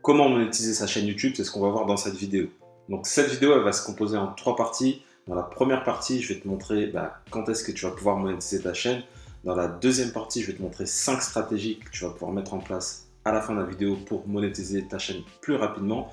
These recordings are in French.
Comment monétiser sa chaîne YouTube, c'est ce qu'on va voir dans cette vidéo. Donc cette vidéo, elle va se composer en 3 parties. Dans la première partie, je vais te montrer quand est-ce que tu vas pouvoir monétiser ta chaîne. Dans la deuxième partie, je vais te montrer 5 stratégies que tu vas pouvoir mettre en place à la fin de la vidéo pour monétiser ta chaîne plus rapidement.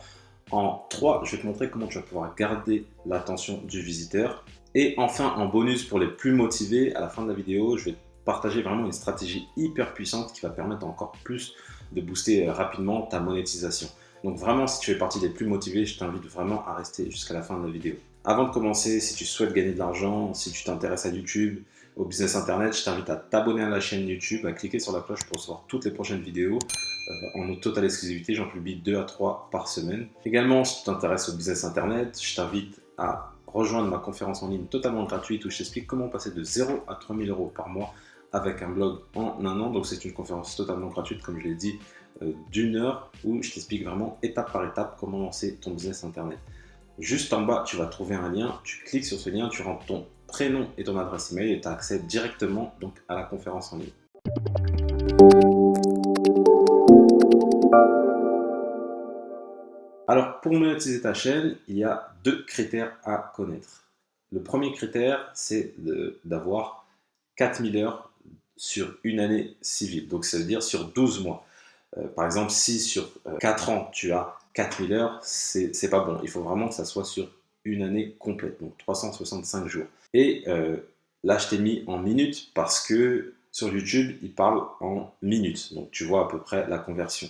En 3, je vais te montrer comment tu vas pouvoir garder l'attention du visiteur. Et enfin, en bonus pour les plus motivés, à la fin de la vidéo, je vais te partager vraiment une stratégie hyper puissante qui va permettre encore plus de booster rapidement ta monétisation. Donc vraiment, si tu fais partie des plus motivés, je t'invite vraiment à rester jusqu'à la fin de la vidéo. Avant de commencer, si tu souhaites gagner de l'argent, si tu t'intéresses à YouTube, au business internet, je t'invite à t'abonner à la chaîne YouTube, à cliquer sur la cloche pour recevoir toutes les prochaines vidéos. En totale exclusivité, j'en publie 2 à 3 par semaine. Également, si tu t'intéresses au business internet, je t'invite à rejoindre ma conférence en ligne totalement gratuite où je t'explique comment passer de 0 à 3000 euros par mois avec un blog en un an. Donc c'est une conférence totalement gratuite, comme je l'ai dit, d'une heure où je t'explique vraiment étape par étape comment lancer ton business internet. Juste en bas, tu vas trouver un lien, tu cliques sur ce lien, tu rentres ton prénom et ton adresse email et tu as accès directement donc, à la conférence en ligne. Alors, pour monétiser ta chaîne, il y a 2 critères à connaître. Le premier critère, c'est d'avoir 4000 heures sur une année civile. Donc, ça veut dire sur 12 mois. Par exemple, si sur 4 ans, tu as 4000 heures, c'est pas bon. Il faut vraiment que ça soit sur une année complète, donc 365 jours. Et là, je t'ai mis en minutes parce que sur YouTube, il parle en minutes. Donc, tu vois à peu près la conversion.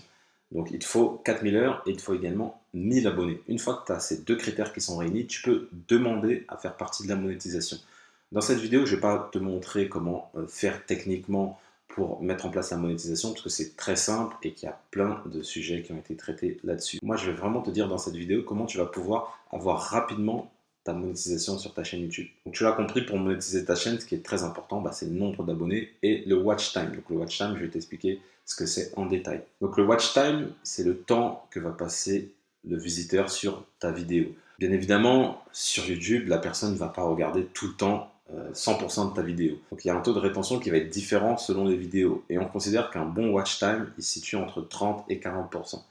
Donc, il te faut 4000 heures et il te faut également 1000 abonnés. Une fois que tu as ces 2 critères qui sont réunis, tu peux demander à faire partie de la monétisation. Dans cette vidéo, je ne vais pas te montrer comment faire techniquement pour mettre en place la monétisation, parce que c'est très simple et qu'il y a plein de sujets qui ont été traités là-dessus. Moi, je vais vraiment te dire dans cette vidéo comment tu vas pouvoir avoir rapidement ta monétisation sur ta chaîne YouTube. Donc tu l'as compris, pour monétiser ta chaîne, ce qui est très important, c'est le nombre d'abonnés et le watch time. Donc le watch time, je vais t'expliquer ce que c'est en détail. Donc le watch time, c'est le temps que va passer le visiteur sur ta vidéo. Bien évidemment, sur YouTube, la personne ne va pas regarder tout le temps 100% de ta vidéo. Donc il y a un taux de rétention qui va être différent selon les vidéos. Et on considère qu'un bon watch time, il se situe entre 30 et 40%.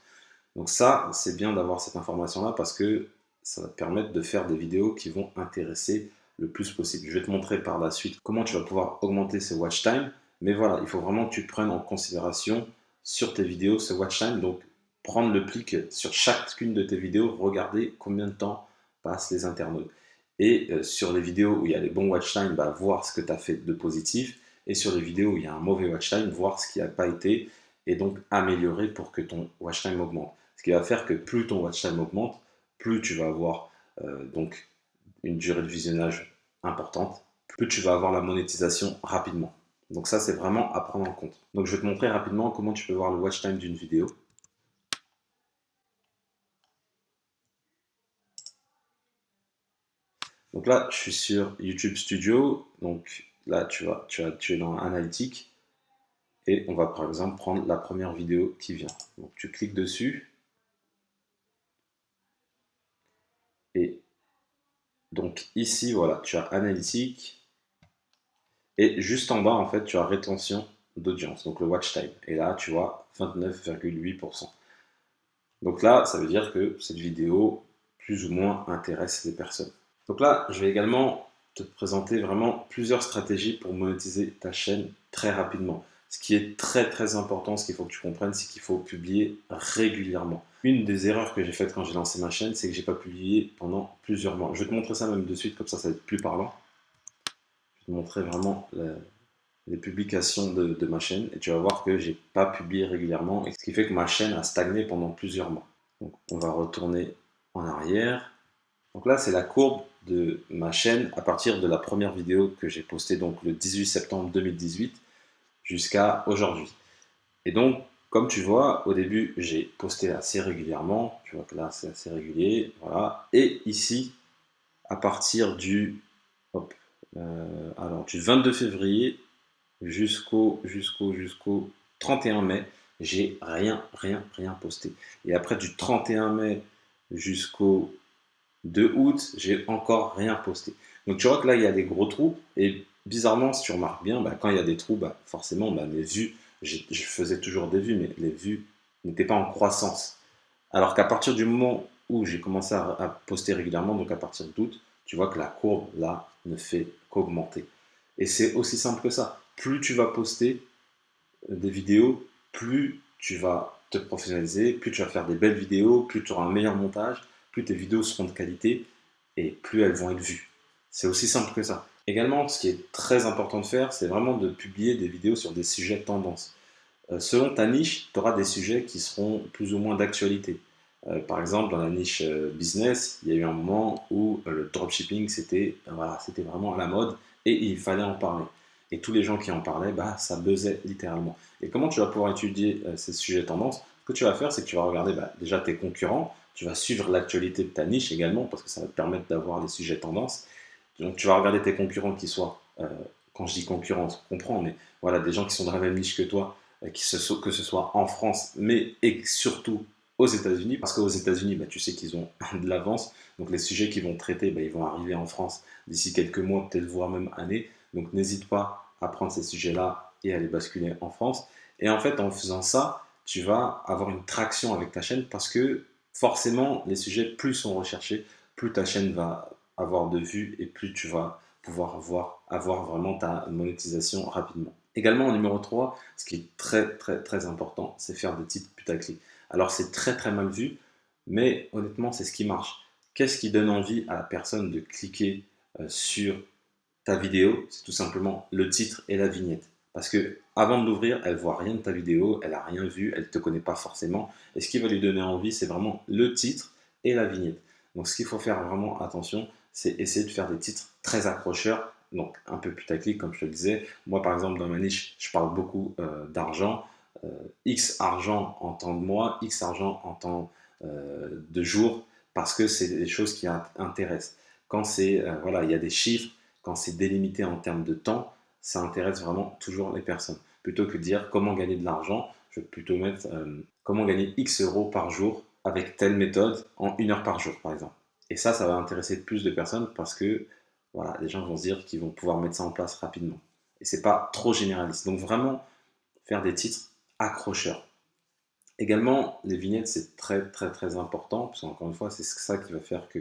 Donc ça, c'est bien d'avoir cette information-là parce que ça va te permettre de faire des vidéos qui vont intéresser le plus possible. Je vais te montrer par la suite comment tu vas pouvoir augmenter ce watch time. Mais voilà, il faut vraiment que tu prennes en considération sur tes vidéos ce watch time. Donc prendre le pli sur chacune de tes vidéos, regarder combien de temps passent les internautes. Et sur les vidéos où il y a les bons watch time, voir ce que tu as fait de positif. Et sur les vidéos où il y a un mauvais watch time, voir ce qui n'a pas été et donc améliorer pour que ton watch time augmente. Ce qui va faire que plus ton watch time augmente, plus tu vas avoir donc une durée de visionnage importante, plus tu vas avoir la monétisation rapidement. Donc ça, c'est vraiment à prendre en compte. Donc je vais te montrer rapidement comment tu peux voir le watch time d'une vidéo. Donc là, je suis sur YouTube Studio. Donc là, tu es dans Analytics. Et on va par exemple prendre la première vidéo qui vient. Donc tu cliques dessus. Et donc ici, voilà, tu as Analytics. Et juste en bas, en fait, tu as rétention d'audience, donc le watch time. Et là, tu vois 29,8%. Donc là, ça veut dire que cette vidéo, plus ou moins, intéresse les personnes. Donc là, je vais également te présenter vraiment plusieurs stratégies pour monétiser ta chaîne très rapidement. Ce qui est très très important, ce qu'il faut que tu comprennes, c'est qu'il faut publier régulièrement. Une des erreurs que j'ai faites quand j'ai lancé ma chaîne, c'est que j'ai pas publié pendant plusieurs mois. Je vais te montrer ça même de suite, comme ça va être plus parlant. Je vais te montrer vraiment les publications de ma chaîne et tu vas voir que j'ai pas publié régulièrement, et ce qui fait que ma chaîne a stagné pendant plusieurs mois. Donc on va retourner en arrière. Donc là, c'est la courbe de ma chaîne à partir de la première vidéo que j'ai postée donc le 18 septembre 2018 jusqu'à aujourd'hui. Et donc, comme tu vois, au début, j'ai posté assez régulièrement. Tu vois que là, c'est assez régulier. Voilà. Et ici, à partir hop, du 22 février jusqu'au 31 mai, j'ai rien posté. Et après, du 31 mai jusqu'au 2 août, j'ai encore rien posté. Donc tu vois que là, il y a des gros trous. Et bizarrement, si tu remarques bien, quand il y a des trous, mes vues, je faisais toujours des vues, mais les vues n'étaient pas en croissance. Alors qu'à partir du moment où j'ai commencé à poster régulièrement, donc à partir d'août, tu vois que la courbe, là, ne fait qu'augmenter. Et c'est aussi simple que ça. Plus tu vas poster des vidéos, plus tu vas te professionnaliser, plus tu vas faire des belles vidéos, plus tu auras un meilleur montage, plus tes vidéos seront de qualité et plus elles vont être vues. C'est aussi simple que ça. Également, ce qui est très important de faire, c'est vraiment de publier des vidéos sur des sujets tendance. Selon ta niche, tu auras des sujets qui seront plus ou moins d'actualité. Par exemple, dans la niche business, il y a eu un moment où le dropshipping, c'était vraiment à la mode et il fallait en parler. Et tous les gens qui en parlaient, bah, ça buzzait littéralement. Et comment tu vas pouvoir étudier ces sujets tendances? Ce que tu vas faire, c'est que tu vas regarder bah, déjà tes concurrents, tu vas suivre l'actualité de ta niche également, parce que ça va te permettre d'avoir les sujets tendances. Donc tu vas regarder tes concurrents qui soient, quand je dis concurrents, on comprend, mais voilà, des gens qui sont dans la même niche que toi, que ce soit en France, mais et surtout aux États-Unis, parce qu'aux États-Unis, bah, tu sais qu'ils ont de l'avance, donc les sujets qu'ils vont traiter, bah, ils vont arriver en France d'ici quelques mois, peut-être voire même années, donc n'hésite pas à prendre ces sujets-là et à les basculer en France. Et en fait, en faisant ça, tu vas avoir une traction avec ta chaîne parce que forcément, les sujets plus sont recherchés, plus ta chaîne va avoir de vues et plus tu vas pouvoir avoir vraiment ta monétisation rapidement. Également, en numéro 3, ce qui est très très très important, c'est faire des titres putaclic. Alors c'est très très mal vu, mais honnêtement, c'est ce qui marche. Qu'est-ce qui donne envie à la personne de cliquer sur ta vidéo? C'est tout simplement le titre et la vignette. Parce que avant de l'ouvrir, elle voit rien de ta vidéo, elle a rien vu, elle ne te connaît pas forcément. Et ce qui va lui donner envie, c'est vraiment le titre et la vignette. Donc ce qu'il faut faire vraiment attention, c'est essayer de faire des titres très accrocheurs, donc un peu putaclic comme je te le disais. Moi par exemple dans ma niche, je parle beaucoup d'argent, euh, X argent en temps de mois, X argent en temps de jour, parce que c'est des choses qui intéressent. Quand c'est, voilà, il y a des chiffres, quand c'est délimité en termes de temps, ça intéresse vraiment toujours les personnes. Plutôt que de dire comment gagner de l'argent, je vais plutôt mettre comment gagner X euros par jour avec telle méthode en 1 heure par jour, par exemple. Et ça va intéresser plus de personnes parce que voilà, les gens vont se dire qu'ils vont pouvoir mettre ça en place rapidement. Et c'est pas trop généraliste. Donc vraiment faire des titres accrocheurs. Également, les vignettes, c'est très très très important, parce qu'encore une fois, c'est ça qui va faire que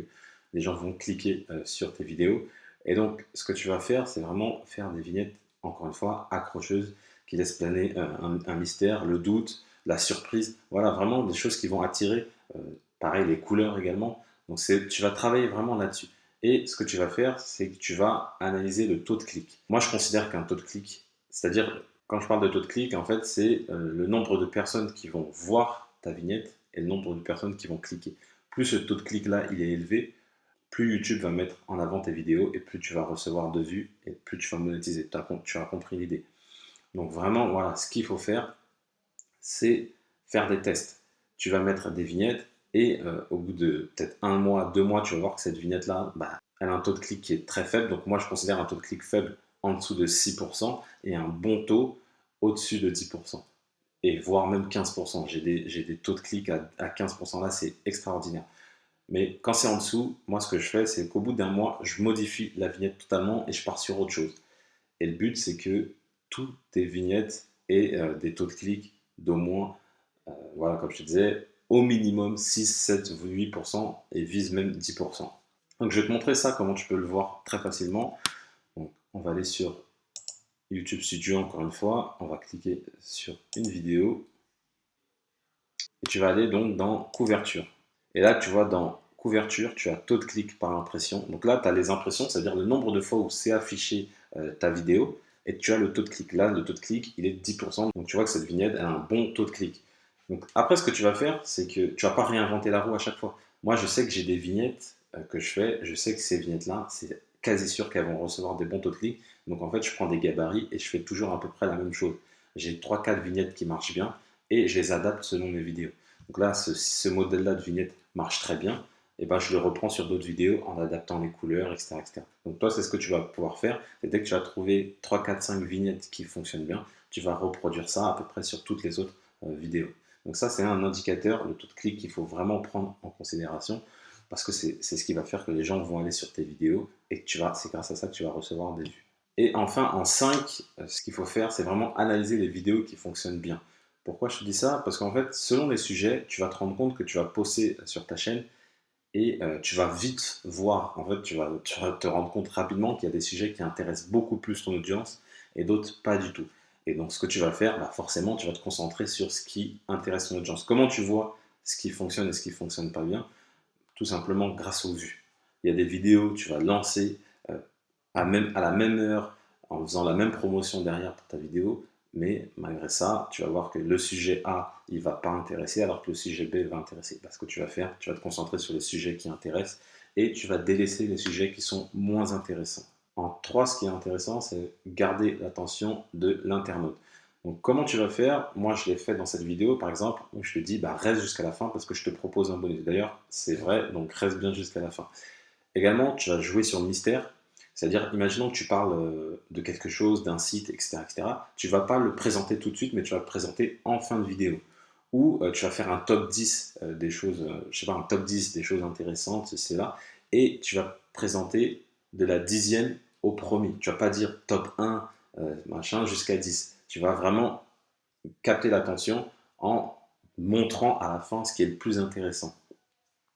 les gens vont cliquer sur tes vidéos. Et donc, ce que tu vas faire, c'est vraiment faire des vignettes, encore une fois, accrocheuses, qui laissent planer un mystère, le doute, la surprise. Voilà, vraiment des choses qui vont attirer. euh, Pareil, les couleurs également. Donc, tu vas travailler vraiment là-dessus. Et ce que tu vas faire, c'est que tu vas analyser le taux de clic. Moi, je considère qu'un taux de clic, c'est-à-dire quand je parle de taux de clic, en fait, c'est le nombre de personnes qui vont voir ta vignette et le nombre de personnes qui vont cliquer. Plus ce taux de clic-là il est élevé, plus YouTube va mettre en avant tes vidéos et plus tu vas recevoir de vues et plus tu vas monétiser. Tu as compris l'idée. Donc vraiment, voilà, ce qu'il faut faire, c'est faire des tests. Tu vas mettre des vignettes et au bout de peut-être 1 mois, 2 mois, tu vas voir que cette vignette-là, bah, elle a un taux de clic qui est très faible. Donc moi, je considère un taux de clic faible en dessous de 6% et un bon taux au-dessus de 10%. Et voire même 15%. J'ai des taux de clic à 15% là, c'est extraordinaire. Mais quand c'est en dessous, moi ce que je fais, c'est qu'au bout d'1 mois, je modifie la vignette totalement et je pars sur autre chose. Et le but, c'est que toutes tes vignettes aient des taux de clic d'au moins, voilà, comme je te disais, au minimum 6, 7, 8% et vise même 10%. Donc je vais te montrer ça, comment tu peux le voir très facilement. Donc, on va aller sur YouTube Studio encore une fois, on va cliquer sur une vidéo et tu vas aller donc dans couverture. Et là, tu vois dans couverture, tu as taux de clic par impression. Donc là, tu as les impressions, c'est-à-dire le nombre de fois où c'est affiché ta vidéo, et tu as le taux de clic. Là, le taux de clic, il est de 10%. Donc tu vois que cette vignette a un bon taux de clic. Donc après, ce que tu vas faire, c'est que tu vas pas réinventer la roue à chaque fois. Moi, je sais que j'ai des vignettes que je fais, je sais que ces vignettes-là, c'est quasi sûr qu'elles vont recevoir des bons taux de clic. Donc en fait, je prends des gabarits et je fais toujours à peu près la même chose. J'ai 3-4 vignettes qui marchent bien et je les adapte selon mes vidéos. Donc là, ce modèle-là de vignette marche très bien, et ben je le reprends sur d'autres vidéos en adaptant les couleurs, etc., etc. Donc toi, c'est ce que tu vas pouvoir faire. Et dès que tu as trouvé 3, 4, 5 vignettes qui fonctionnent bien, tu vas reproduire ça à peu près sur toutes les autres vidéos. Donc ça, c'est un indicateur, le taux de clic qu'il faut vraiment prendre en considération, parce que c'est ce qui va faire que les gens vont aller sur tes vidéos, et que c'est grâce à ça que tu vas recevoir des vues. Et enfin, en 5, ce qu'il faut faire, c'est vraiment analyser les vidéos qui fonctionnent bien. Pourquoi je te dis ça? Parce qu'en fait, selon les sujets, tu vas te rendre compte que tu vas poster sur ta chaîne et tu vas vite voir, en fait, tu vas te rendre compte rapidement qu'il y a des sujets qui intéressent beaucoup plus ton audience et d'autres pas du tout. Et donc, ce que tu vas faire, bah, forcément, tu vas te concentrer sur ce qui intéresse ton audience. Comment tu vois ce qui fonctionne et ce qui fonctionne pas bien? Tout simplement grâce aux vues. Il y a des vidéos, tu vas lancer euh, à la même heure, en faisant la même promotion derrière pour ta vidéo, mais malgré ça, tu vas voir que le sujet A, il va pas intéresser, alors que le sujet B va intéresser. Parce que tu vas faire, tu vas te concentrer sur les sujets qui intéressent et tu vas délaisser les sujets qui sont moins intéressants. En 3, ce qui est intéressant, c'est garder l'attention de l'internaute. Donc comment tu vas faire? Moi, je l'ai fait dans cette vidéo, par exemple, où je te dis, bah, reste jusqu'à la fin parce que je te propose un bonus. D'ailleurs, c'est vrai, donc reste bien jusqu'à la fin. Également, tu vas jouer sur le mystère, c'est-à-dire, imaginons que tu parles de quelque chose, d'un site, etc., etc. Tu ne vas pas le présenter tout de suite, mais tu vas le présenter en fin de vidéo. Ou tu vas faire un top 10 des choses, je sais pas, un top 10 des choses intéressantes, c'est là, et tu vas présenter de la 10e au premier. Tu ne vas pas dire top 1, machin, jusqu'à 10. Tu vas vraiment capter l'attention en montrant à la fin ce qui est le plus intéressant.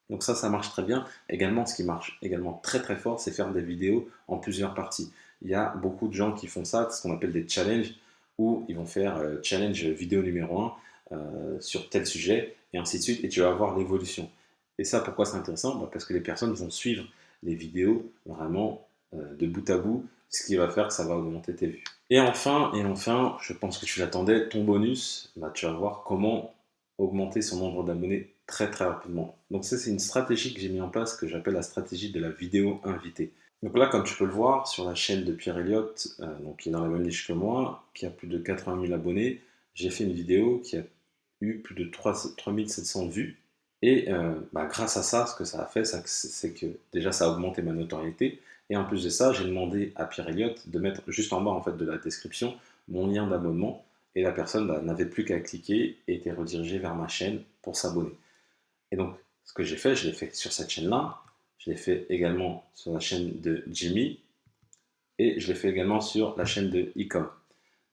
Donc ça marche très bien. Également, ce qui marche également très très fort, c'est faire des vidéos en plusieurs parties. Il y a beaucoup de gens qui font ça, ce qu'on appelle des challenges, où ils vont faire challenge vidéo numéro 1 sur tel sujet, et ainsi de suite, et tu vas voir l'évolution. Et ça, pourquoi c'est intéressant? Bah, parce que les personnes vont suivre les vidéos vraiment de bout à bout, ce qui va faire que ça va augmenter tes vues. Et enfin, je pense que tu l'attendais, ton bonus, bah, tu vas voir comment augmenter son nombre d'abonnés très très rapidement. Donc ça, c'est une stratégie que j'ai mis en place que j'appelle la stratégie de la vidéo invitée. Donc là, comme tu peux le voir sur la chaîne de Pierre Elliott, donc qui est dans la même niche que moi, qui a plus de 80 000 abonnés, j'ai fait une vidéo qui a eu plus de 3700 vues. Et bah, grâce à ça, ce que ça a fait, c'est que déjà ça a augmenté ma notoriété. Et en plus de ça, j'ai demandé à Pierre Elliott de mettre juste en bas en fait, de la description mon lien d'abonnement. Et la personne bah, n'avait plus qu'à cliquer et était redirigée vers ma chaîne pour s'abonner. Et donc, ce que j'ai fait, je l'ai fait sur cette chaîne-là, je l'ai fait également sur la chaîne de Jimmy, et je l'ai fait également sur la chaîne de Ecom.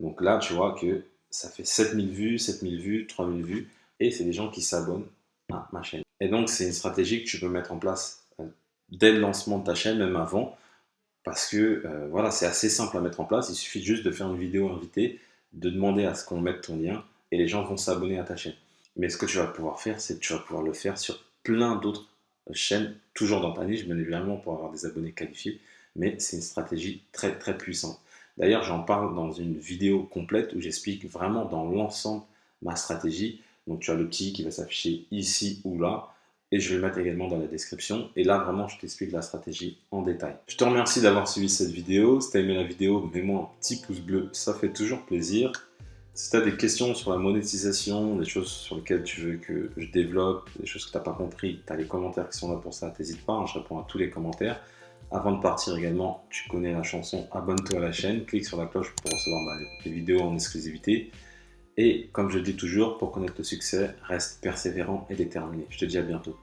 Donc là, tu vois que ça fait 7000 vues, 3000 vues, et c'est des gens qui s'abonnent à ma chaîne. Et donc, c'est une stratégie que tu peux mettre en place dès le lancement de ta chaîne, même avant, parce que voilà, c'est assez simple à mettre en place. Il suffit juste de faire une vidéo invitée, de demander à ce qu'on mette ton lien, et les gens vont s'abonner à ta chaîne. Mais ce que tu vas pouvoir faire, c'est que tu vas pouvoir le faire sur plein d'autres chaînes, toujours dans ta niche, bien évidemment, pour avoir des abonnés qualifiés, mais c'est une stratégie très très puissante. D'ailleurs, j'en parle dans une vidéo complète où j'explique vraiment dans l'ensemble ma stratégie. Donc tu as le petit qui va s'afficher ici ou là, et je vais le mettre également dans la description. Et là, vraiment, je t'explique la stratégie en détail. Je te remercie d'avoir suivi cette vidéo. Si tu as aimé la vidéo, mets-moi un petit pouce bleu, ça fait toujours plaisir. Si tu as des questions sur la monétisation, des choses sur lesquelles tu veux que je développe, des choses que tu n'as pas compris, tu as les commentaires qui sont là pour ça, n'hésite pas, hein, je réponds à tous les commentaires. Avant de partir également, tu connais la chanson, abonne-toi à la chaîne, clique sur la cloche pour recevoir les vidéos en exclusivité. Et comme je dis toujours, pour connaître le succès, reste persévérant et déterminé. Je te dis à bientôt.